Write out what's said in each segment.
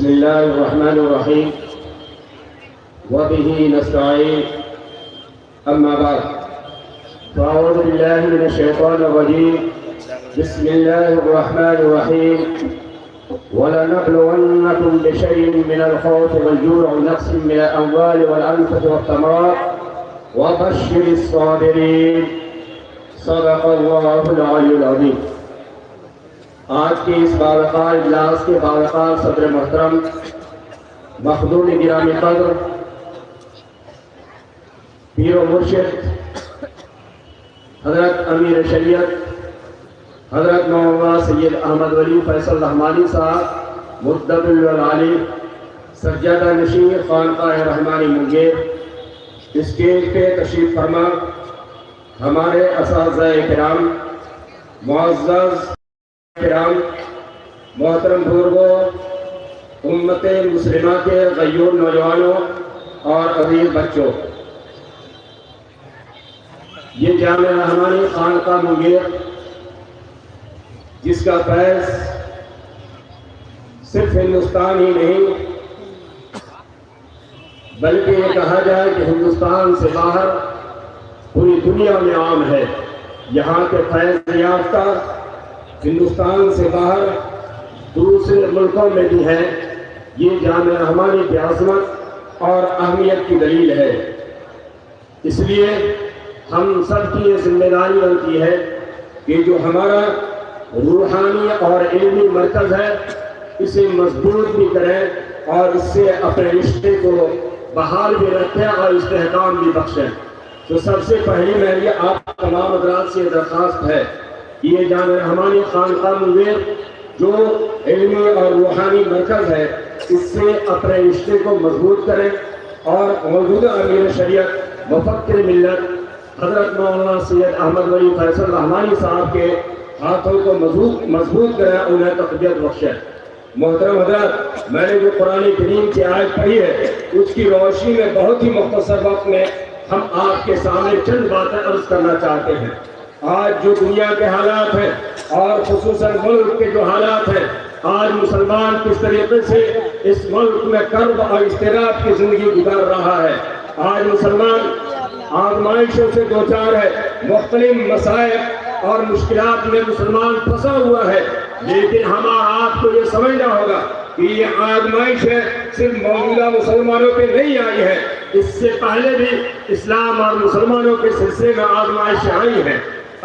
بسم الله الرحمن الرحيم وبه نستعين أما بعد فأعوذ بالله من الشيطان الرجيم بسم الله الرحمن الرحيم ولنبلونكم بشيء من الخوف والجوع ونقص من الأموال والأنفس والثمرات وبشر الصابرين صدق الله العلي العظيم۔ آج کی اس باوقار اجلاس کے باوقار صدر محترم مخدوم گرامی قدر پیر و مرشد حضرت امیر شریعت حضرت مولانا سید احمد ولی فیصل رحمانی صاحب مدت العالی سجادہ نشین خانقاہ رحمانی منگیر، اسٹیج پہ تشریف فرما ہمارے اساتذہ کرام، معزز کرام، محترم بزرگوں، امت مسلمہ کے غیور نوجوانوں اور عزیز بچوں، یہ جامع رحمانی خانقاہ منگیر جس کا فیض صرف ہندوستان ہی نہیں بلکہ یہ کہا جائے کہ ہندوستان سے باہر پوری دنیا میں عام ہے۔ یہاں کے فیض یافتہ ہندوستان سے باہر دوسرے ملکوں میں بھی ہے۔ یہ جامع رحمانی کی عظمت اور اہمیت کی دلیل ہے۔ اس لیے ہم سب کی یہ ذمہ داری بنتی ہے کہ جو ہمارا روحانی اور علمی مرکز ہے اسے مضبوط بھی کریں اور اس سے اپنے رشتے کو بحال بھی رکھیں اور استحکام بھی بخشیں۔ تو سب سے پہلی میری آپ تمام حضرات سے درخواست ہے کہ یہ جامع رحمانی خانقاہ منگیر جو علمی اور روحانی مرکز ہے اس سے اپنے رشتے کو مضبوط کریں اور موجودہ امیر شریعت مفکر ملت حضرت مولانا سید احمد ولی فیصل رحمانی صاحب کے ہاتھوں کو مضبوط کریں، انہیں تقویت بخشیں۔ محترم حضرات، میں نے جو قرآن کریم کی آیت پڑھی ہے اس کی روشنی میں بہت ہی مختصر وقت میں ہم آپ کے سامنے چند باتیں عرض کرنا چاہتے ہیں۔ آج جو دنیا کے حالات ہیں اور خصوصاً ملک کے جو حالات ہیں، آج مسلمان کس طریقے سے اس ملک میں کرب اور اضطراب کی زندگی گزار رہا ہے۔ آج مسلمان آزمائشوں سے دوچار ہے، مختلف مسائل اور مشکلات میں مسلمان پھنسا ہوا ہے، لیکن آپ کو یہ سمجھنا ہوگا کہ یہ آزمائش ہے صرف موجودہ مسلمانوں پہ نہیں آئی ہے، اس سے پہلے بھی اسلام اور مسلمانوں کے سلسلے میں آزمائشیں آئی ہیں۔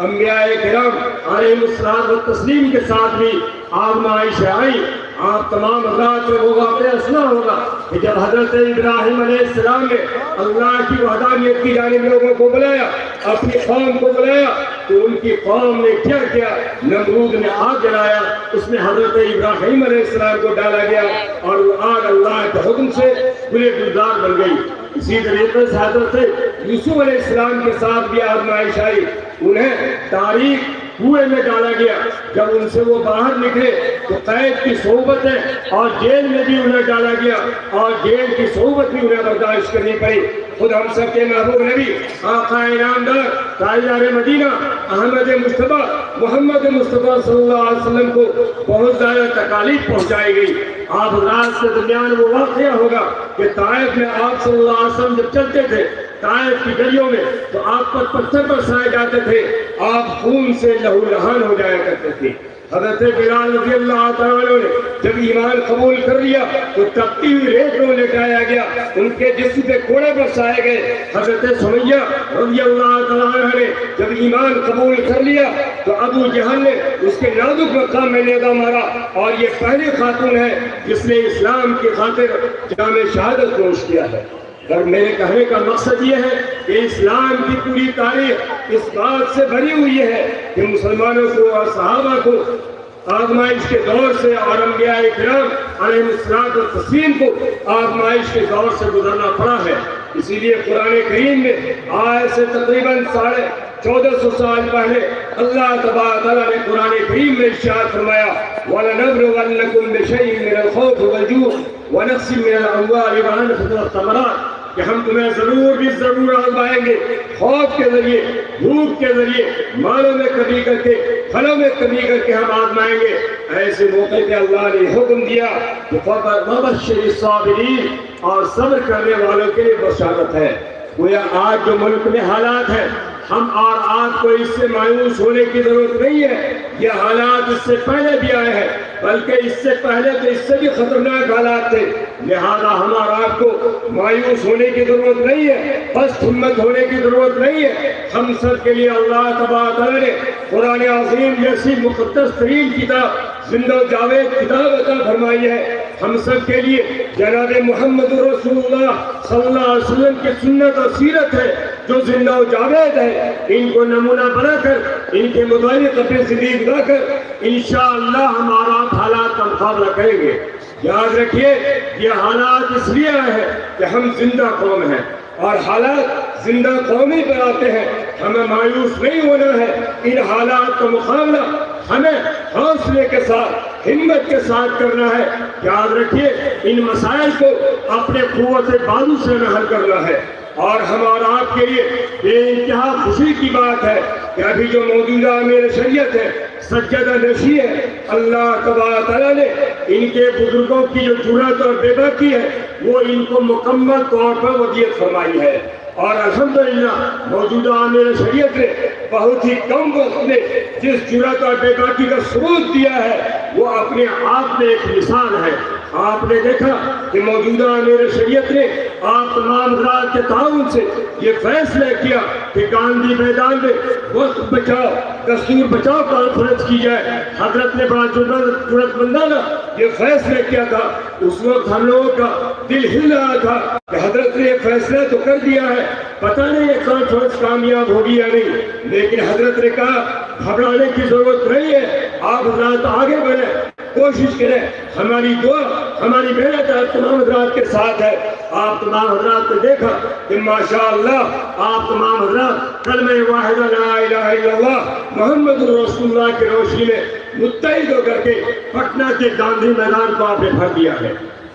انبیاء کرام علیہ الصلوۃ والتسلیم کے ساتھ بھی آزمائشیں آئی۔ آپ تمام حضرات کو وہ واقعہ سنا ہوگا کہ جب حضرت ابراہیم علیہ السلام نے اللہ کی وحدانیت کی جانب لوگوں کو بلایا، اپنی قوم کو بلایا، تو ان کی قوم نے کیا کیا؟ نمرود نے آگ جلایا، اس میں حضرت ابراہیم علیہ السلام کو ڈالا گیا اور وہ آگ اللہ کے حکم سے گلے گلزار بن گئی۔ اسی طریقے سے حضرت یوسف علیہ السلام کے ساتھ بھی آزمائش آئی، انہیں تاریخ کنویں میں ڈالا گیا۔ جب ان سے وہ باہر نکلے تو قید کی صحبتیں اور جیل میں بھی انہیں ڈالا گیا اور جیل کی صحبت بھی انہیں برداشت کرنی پڑی۔ خود ہم سب کے محبوب نبی آقا انعامدار تاجدار مدینہ احمد مصطفیٰ محمد مصطفیٰ صلی اللہ علیہ وسلم کو بہت زیادہ تکالیف پہنچائی گئی۔ آپ حضرات کے درمیان وہ واقعہ ہوگا کہ طائف میں آپ صلی اللہ علیہ وسلم جب چلتے تھے طائف کی گلیوں میں تو آپ پر پتھر برسائے جاتے تھے، آپ خون سے لہو لہان ہو جایا کرتے تھے۔ حضرت بلال رضی اللہ تعالیٰ نے جب ایمان قبول کر لیا تو تپتی ہوئی ریت میں لٹایا گیا، ان کے جسم پہ کوڑے برسائے گئے۔ حضرت سمیہ رضی اللہ تعالیٰ نے جب ایمان قبول کر لیا تو ابو جہل نے اس کے نازک مقام میں نیزہ مارا، اور یہ پہلی خاتون ہے جس نے اسلام کی خاطر جام شہادت نوش کیا ہے۔ اور میرے کہنے کا مقصد یہ ہے کہ اسلام کی پوری تاریخ اس بات سے بھری ہوئی ہے کہ مسلمانوں کو اور صحابہ کو آزمائش کے دور سے اور انبیاء کرام علیہ الصلوۃ والتسلیم کو آزمائش کے دور سے گزرنا پڑا ہے۔ اسی لیے قرآن کریم میں آج سے تقریباً 1450 سال پہلے اللہ تبارک تعالیٰ نے قرآن کریم میں ارشاد فرمایا وَلَنَبْلُوَنَّكُمْ بِشَيْءٍ مِّنَ الْخَوْفِ وَالْجُوعِ وَنَقْصٍ مِّنَ الْأَمْوَالِ وَالْأَنفُسِ وَالثَّمَرَاتِ کہ ہم تمہیں ضرور آزمائیں گے، خوف کے ذریعے، بھوک کے ذریعے، مالوں میں کمی کر کے، پھلوں میں کمی کر کے ہم آزمائیں گے۔ ایسے موقع پہ اللہ نے حکم دیا کہ وَبَشِّرِ الصَّابِرِينَ، اور صبر کرنے والوں کے لیے بشارت ہے۔ گویا آج جو ملک میں حالات ہیں، ہم اور آپ کو اس سے مایوس ہونے کی ضرورت نہیں ہے۔ یہ حالات اس سے پہلے بھی آئے ہیں، بلکہ اس سے پہلے تو اس سے بھی خطرناک حالات تھے، لہذا ہم اور آپ کو مایوس ہونے کی ضرورت نہیں ہے، پست ہمت ہونے کی ضرورت نہیں ہے۔ ہم سب کے لیے اللہ تبارک و تعالیٰ نے قرآن عظیم جیسی مقدس ترین کتاب، زندہ و جاوید کتاب عطا فرمائی ہے۔ ہم سب کے لیے جناب محمد رسول اللہ صلی اللہ علیہ وسلم کی سنت اور سیرت ہے جو زندہ و جاوید ہے۔ ان کو نمونہ بنا کر، ان کے مطابق اپنی زندگی گزار کر انشاءاللہ ہمارا حالات کا مقابلہ کریں گے۔ یاد رکھیے یہ حالات اس لیے آئے ہیں کہ ہم زندہ قوم ہیں، اور حالات زندہ قومی پر آتے ہیں۔ ہمیں مایوس نہیں ہونا ہے، ان حالات کا مقابلہ ہمیں حوصلے کے ساتھ، ہمت کے ساتھ کرنا ہے۔ یاد رکھیے ان مسائل کو اپنے قوت بازو سے حل کرنا ہے۔ اور ہمارا آپ کے لیے بے انتہا خوشی کی بات ہے کہ ابھی جو موجودہ امیر شریعت ہے، سجدہ نشی ہے، اللہ تبارک تعالیٰ نے ان کے بزرگوں کی جو جرأت اور بے باکی ہے وہ ان کو مکمل طور پر ودیعت فرمائی ہے۔ اور الحمدللہ موجودہ امیر شریعت نے بہت ہی کم وقت میں جس جرأت اور بے باکی کا ثبوت دیا ہے وہ اپنے آپ میں ایک مثال ہے۔ آپ نے دیکھا کہ موجودہ امیر شریعت نے آپ تمام حضرات کے تعاون سے یہ فیصلہ کیا کہ گاندھی میدان میں وقت بچاؤ، دستور بچاؤ کانفرنس کی جائے۔ حضرت نے بڑا جرأت مندانہ یہ فیصلہ کیا تھا۔ اس وقت ہم لوگوں کا دل ہل رہا تھا کہ حضرت نے یہ فیصلہ تو کر دیا ہے، پتہ نہیں یہ کانفرنس کامیاب ہوگی یا نہیں، لیکن حضرت نے کہا گھبرانے کی ضرورت نہیں ہے، آپ حضرات آگے بڑھیں، کوشش کریں۔ ہماری دعا، ہماری محنت آپ تمام حضرات کے ساتھ ہے۔ آپ تمام حضرات نے دیکھا کہ ماشاءاللہ آپ تمام حضرات کلمہ واحدہ لا الہ الا اللہ محمد رسول اللہ کی روشنی میں متحد ہو کر کے پٹنہ کے گاندھی میدان کو آپ نے بھر دیا ہے۔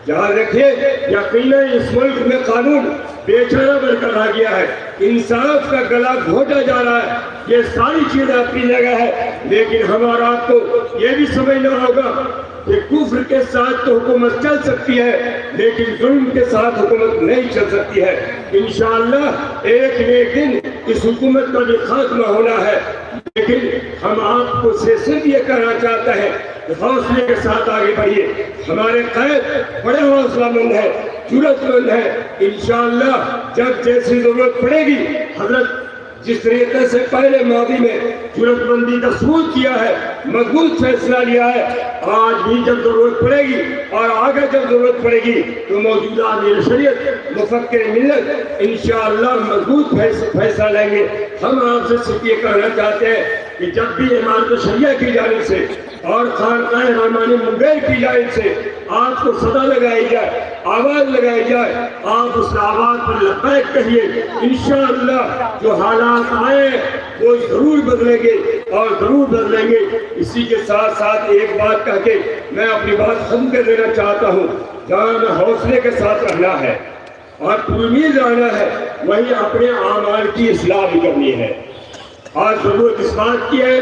یاد رکھیے یقیناً اس ملک میں قانون بے چارہ بن کر رہ گیا ہے، انصاف کا گلا گھونٹا جا رہا ہے، یہ ساری چیزیں اپنی جگہ ہے، لیکن ہمارا آپ کو یہ بھی سمجھنا ہوگا کہ کفر کے ساتھ تو حکومت چل سکتی ہے لیکن ظلم کے ساتھ حکومت نہیں چل سکتی ہے۔ انشاءاللہ ایک نہ ایک دن اس حکومت کا بھی خاتمہ ہونا ہے، لیکن ہم آپ کو صرف یہ کہنا چاہتے ہیں کہ حوصلے کے ساتھ آگے بڑھیے۔ ہمارے قائد بڑے حوصلہ مند ہے، جرأت مند ہے۔ انشاءاللہ جب جیسی ضرورت پڑے گی، حضرت جس طریقے سے پہلے ماضی میں جرأت مندی کا ثبوت کیا ہے، مضبوط فیصلہ لیا ہے، آج بھی جب ضرورت پڑے گی اور آگے جب ضرورت پڑے گی تو موجودہ امیر شریعت، مفکر ملت انشاءاللہ مضبوط فیصلہ لیں گے۔ ہم آپ سے صرف یہ کہنا چاہتے ہیں کہ جب بھی امارت شریعہ کی جانب سے اور خانقاہ رحمانی منگیر کی جانب سے آپ کو صدا لگائی جائے، آواز لگائی جائے، آپ اس آواز پر لبیک کہیے۔ انشاءاللہ جو حالات آئے وہ ضرور بدلیں گے اور ضرور بدلیں گے۔ اسی کے ساتھ ساتھ ایک بات کہہ کے میں اپنی بات ختم کر دینا چاہتا ہوں، جہاں میں حوصلے کے ساتھ رہنا ہے اور پرامید رہنا ہے، وہیں اپنے اعمال کی اصلاح بھی کرنی ہے۔ آج ضرورت اس بات کی ہے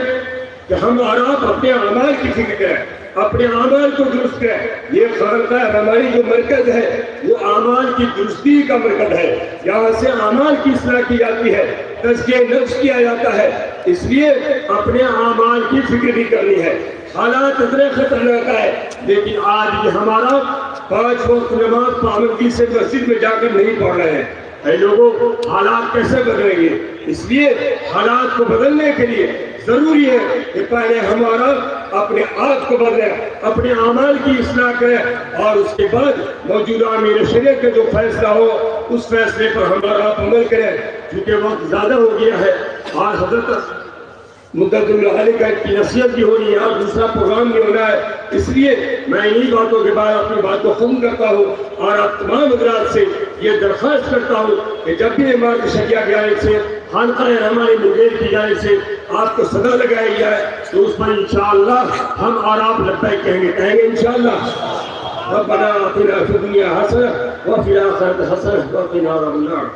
کہ ہم اور آپ اپنے اعمال کی فکر کریں، اپنے اعمال کو درست کریں۔ یہ خانقاہ ہماری جو مرکز ہے وہ اعمال کی درستی کا مرکز ہے، یہاں سے اعمال کی اصلاح کی جاتی ہے، تزکیہ نفس کیا جاتا ہے۔ اس لیے اپنے اعمال کی فکر بھی کرنی ہے۔ حالات اتنے خطرناک ہے، لیکن آج بھی ہمارا 5 وقت نماز پابندی سے مسجد میں جا کر نہیں پڑھ رہے ہیں۔ اے لوگوں، حالات کیسے بدلیں گے؟ اس لیے حالات کو بدلنے کے لیے ضروری ہے کہ پہلے ہمارا اپنے آپ کو بدلیں، اپنے اعمال کی اصلاح کریں، اور اس کے بعد موجودہ امیر شریعت کا جو فیصلہ ہو اس فیصلے پر ہمارا آپ عمل کریں۔ کیونکہ وقت زیادہ ہو گیا ہے اور حضرت مدت اللہ کی نصیحت بھی ہونی ہے اور دوسرا پروگرام بھی ہونا ہے، اس لیے میں انہی باتوں کے بعد اپنی بات کو ختم کرتا ہوں اور آپ تمام حضرات سے یہ درخواست کرتا ہوں کہ جب بھی امارت شریعہ کی جانب سے، خانقاہ رحمانی منگیر کی جانب سے آپ کو صدا لگائی جائے تو اس پر انشاءاللہ ہم اور آپ لبیک کہیں گے انشاءاللہ۔ ربنا آتنا فی الدنیا حسنہ وفي الآخرة حسنة وقنا عذاب النار